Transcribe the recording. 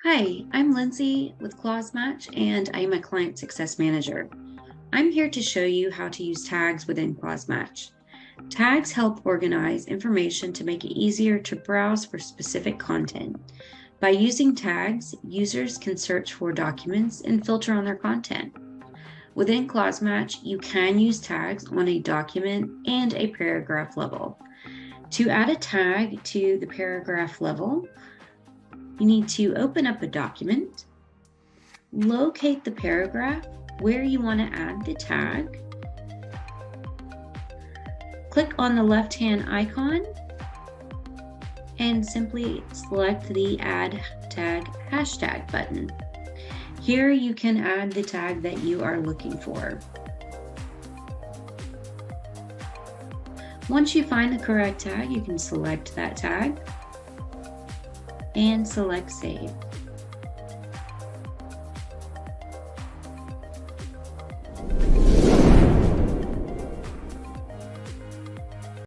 Hi, I'm Lindsay with Clausematch, and I'm a client success manager. I'm here to show you how to use tags within Clausematch. Tags help organize information to make it easier to browse for specific content. By using tags, users can search for documents and filter on their content. Within Clausematch, you can use tags on a document and a paragraph level. To add a tag to the paragraph level, you need to open up a document, locate the paragraph where you want to add the tag, click on the left-hand icon, and simply select the Add Tag Hashtag button. Here you can add the tag that you are looking for. Once you find the correct tag, you can select that tag and select Save.